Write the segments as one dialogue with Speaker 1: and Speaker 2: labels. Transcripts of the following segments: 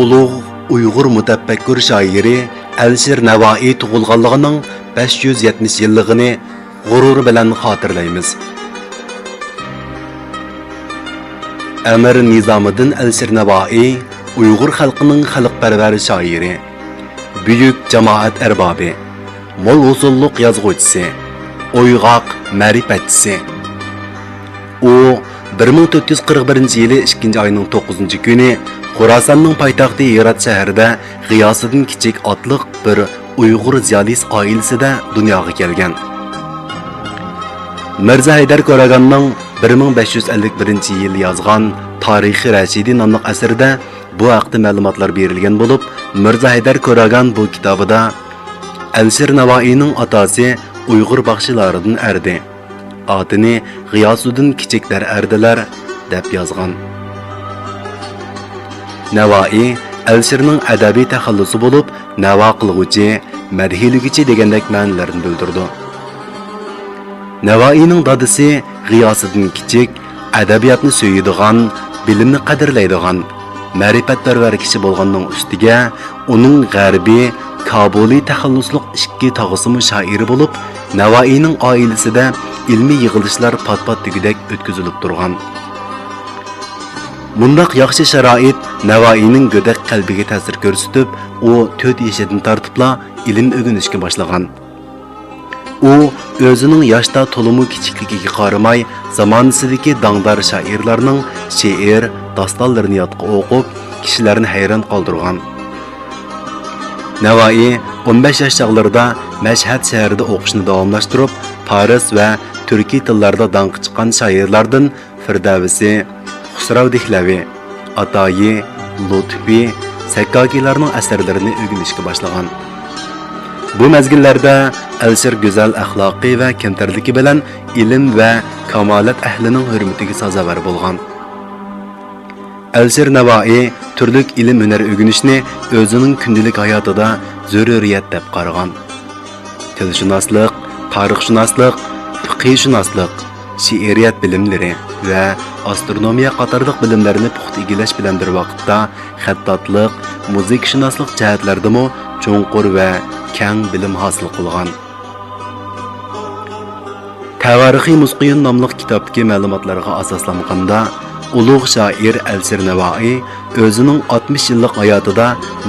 Speaker 1: ulug' Uyg'ur mutafakkur shoiri Alisher Navoiy tug'ilganligining 570 yilligini g'urur bilan xotirlaymiz. Amir Nizomiddin Alisher Navoiy Uyg'ur xalqining xalqparvar shoiri, buyuk jamoat arbobi, mo'l usulliq yozuvchisi, o'yg'oq ma'rifatchisi. U 1441-yili 2-oyning 9-kuni Xorasonning poytaxti Herat shahrida G'iyosiddin kichik otliq bir Uyg'ur ziyolisi oilasida dunyoga kelgan. Mirza Haydar Ko'raganning 1551-yil yozgan Tarixi Rashidi nomli asarida bu haqda ma'lumotlar berilgan bo'lib, Mirza Haydar Ko'ragan bu kitobida Alisher Navoiyning otasi Uyg'ur baxshilaridan erdi. Otini G'iyosiddin kichiklar erdilar deb yozgan. Navoiy Alisherning adabiy taxallusi bo'lib, navo qilguvchi, madhiyliguvchi degandek ma'nolarni bildirdi. Navoiyning dadasi G'iyosiddin kichik adabiyotni so'yadigan, bilimni qadrlaydigan, ma'rifatparvar kishi bo'lganning ustiga uning g'arbiy Kabuli taxallusliq ikki tog'isimi shoiri bo'lib, Navoiyning oilasida ilmiy yig'ilishlar pat-pat tugidek o'tkazilib turgan. Bundaq yaxshi sharoit Navoiyning go'dak qalbiga ta'sir ko'rsatib, u 4 yoshidan tortibla ilm o'rganishga boshlagan. U o'zining yoshda to'limu kichikligiga qaramay, zamonasidagi dangdor shoirlarning she'r, dostonlarini yodga o'qib, kishilarni hayron qoldirgan. Navoiy 15 yosh chog'larida Mashhad shahrida o'qishni davomlashtirib, Faris va turkiy tillarda dong chiqqan shoirlardan Firdavsi, Xusrav Dihlavi, Atoyi, Lutfi, Sakkokilarning asarlarini o'rganishga boshlagan. Bu mezgillarda Alisher go'zal axloqiy va kamtarligi bilan ilm va kamolat ahlining hurmatiga sazovor bo'lgan. Alisher Navoiy turli ilm hunar o'rganishni o'zining kundalik hayotida zaruriyat deb qaragan. Tilshunoslik, tarixshunoslik, fiqhshunoslik, she'riyat bilimlari va astronomiya qatorliq bilimlarni puxta egallash bilan bir vaqtda xattotlik, musiqashunoslik jihatlaridami cho'nqur va keng bilim hosil qilgan. Tarixiy Musqiyun nomli kitobdagi ma'lumotlarga asoslanganda, ulug' shoir Alisher Navoiy o'zining 60 yillik hayotida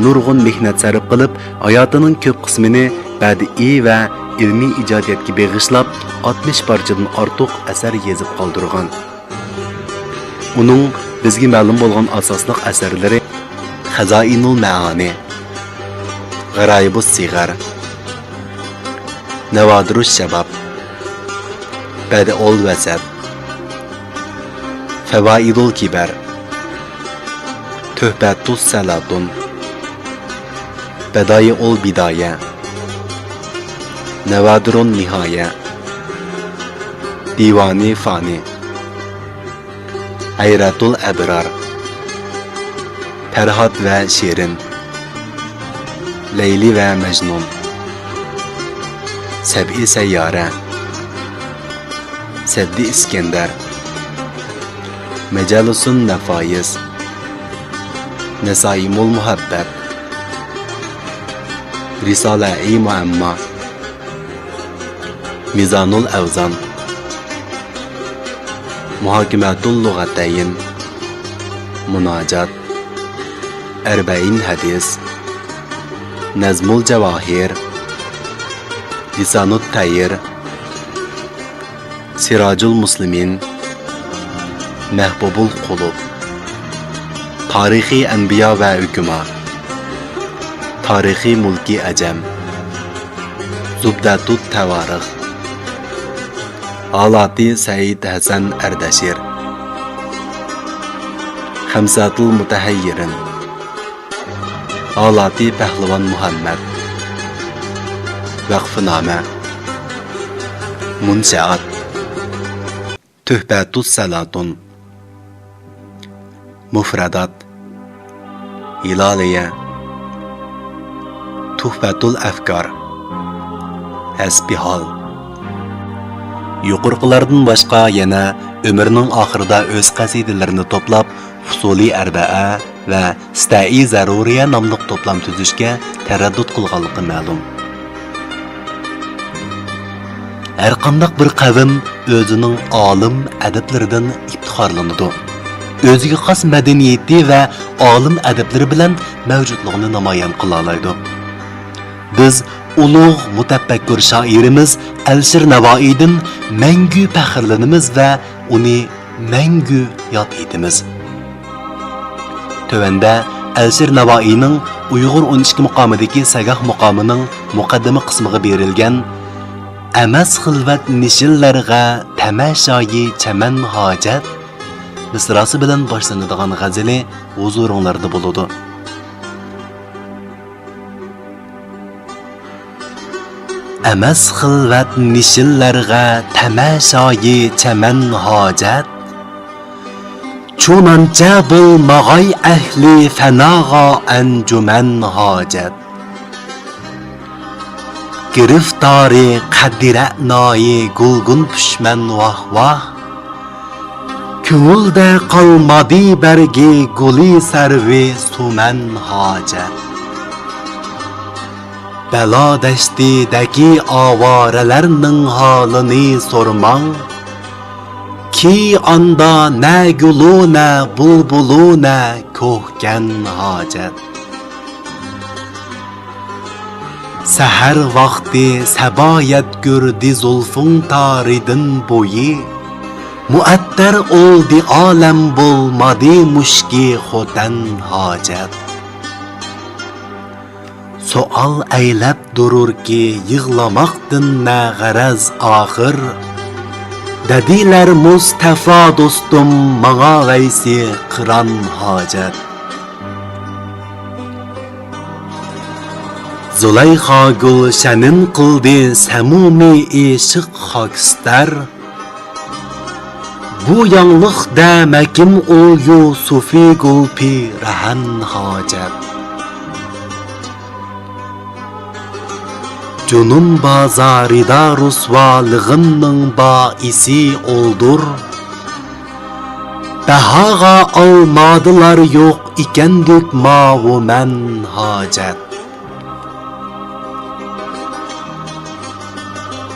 Speaker 1: nurg'un mehnat sarf qilib, hayotining ko'p qismini badiiy va ilmiy ijodiyatga bag'ishlab 60 parchadan ortiq asar yozib qoldirgan. Uning bizga ma'lum bo'lgan asosli asarlari Xazoinul Maani, G'araibus Sigar, Navadirus Shabab, Badiul Vasat, Fawaidul Kibar, Tuhbatus Salatun, Badaiul Bidaya, Navadirun Nihaya, Divani Fani, Hayratul Abrar, Ferhat ve Şirin, Leyli ve Mecnun, Seb'i Seyyare, Seddi İskender, Mecalusun Nefaiz, Nesaimul Muhabbet, Risale-i Muamma, Mizanul Evzan, Muhakimatul Lugatayn, Munacat, Erbe'in Hadis, Nezmul Cevahir, Lisanut Tayir, Siracul Muslimin, Mehbubul Kulub, Tarihi Enbiya ve Hüküma, Tarihi Mulki Acem, Zubdatut Tevarih, Alati Said Hasan Erdeşir, Hamsatul Mutahayyirin, Alati Pehlivan Muhammed, Vakfname, Munşaat, Tuhbatus Salatun, Mufradat, Hilaliye, Tuhbatul Afkar, Hasbihal. Yuqorqilardan boshqa yana ömrünün axırida öz qasidalarini toplab, Husuli Arbaa va Stai Zaruriya nomli to'plam tuzishga taraddud qilganligi ma'lum. Her qandaq bir qavm o'zining olim adablaridan iftixorlanadi. O'ziga xos madaniyati va olim adablari bilan mavjudligini namoyon qila oladi. Biz ulug' mutafakkur shoirimiz Alisher Navoiydan mangu faxrlanamiz va uni mangu yod etamiz. Tövəndə Alisher Navoiyning Uyg'ur 12 muqomidagi Sagah muqomining muqaddima qismiga berilgan Amas xilvat nishillarga tamashoyi chaman hojat misrasi bilan boshlanadigan g'azali huzuringlarda bo'ladi. Amas xilvat nishillarga tamashoyi chaman hojat chunancha bo'lmag'ay ahli fanaga anjuman hojat Giriftari qadira'noyi gulgun pushman vah vah Ko'ngilda qolmadi bargi guli sarvi suman hojat Balo dashtidagi ovoralarning holini so'rmang Ki anda ne gulu ne bulbulu ne kohgan hacet Sahar vakti sebayet gördü zulfun taridin boyu Muattar oldu alem bulmadı muşki xoten hacet Sual eylep durur ki yığlamakdın ne garaz ahir Dediler Mustafa dostum mağa veysi kıran hacet Züleyha Gülşen'in kıldı semumi işık hakstar Bu yanlıq demekim o Yusufi Gülpi rahan hacet Cunun bazarida rusvalığının baisi oldur Bahaga almadılar yok ikendik mavumen hacet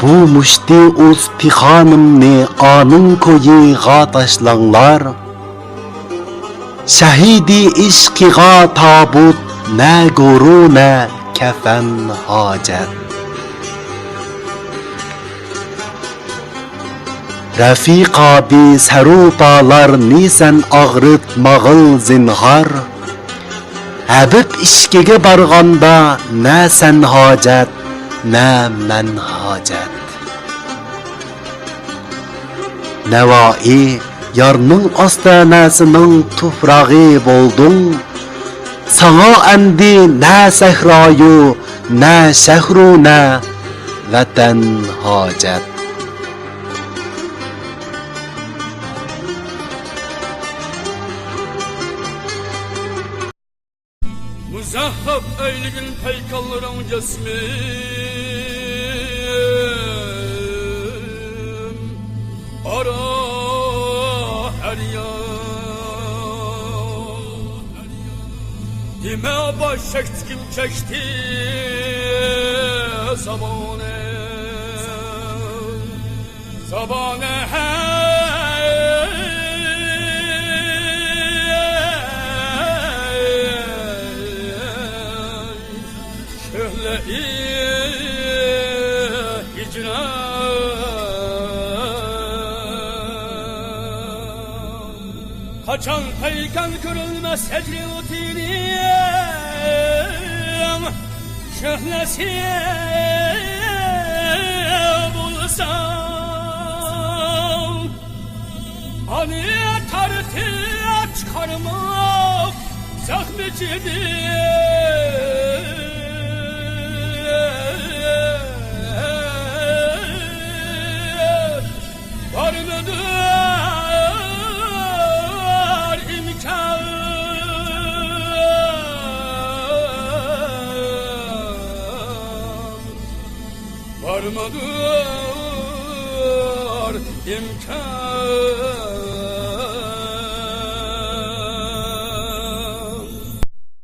Speaker 1: Bu muşti uz pihanımni anın koyiga taşlanlar Şahidi işkiga tabut ne guru ne kefen hacet Rafiqa bi sarupalar nisen ağrıt mağıl zinhar Habib işkege barganda ne sen hacet ne men hacet Nevai yarның astanasının tuprağı boldun Sana endi ne sehrayu ne şehru ne vatan hacet
Speaker 2: Muzahhab eyligin peykalların cismim Ara her yan Dime baş çektim çekti Sabane Sabane Kaçan peykan kırılmaz secri utinim Şöhlesi bulsam Hani tartı çıkarmak zahmecidir Var mıdır imkan Var mıdır imkan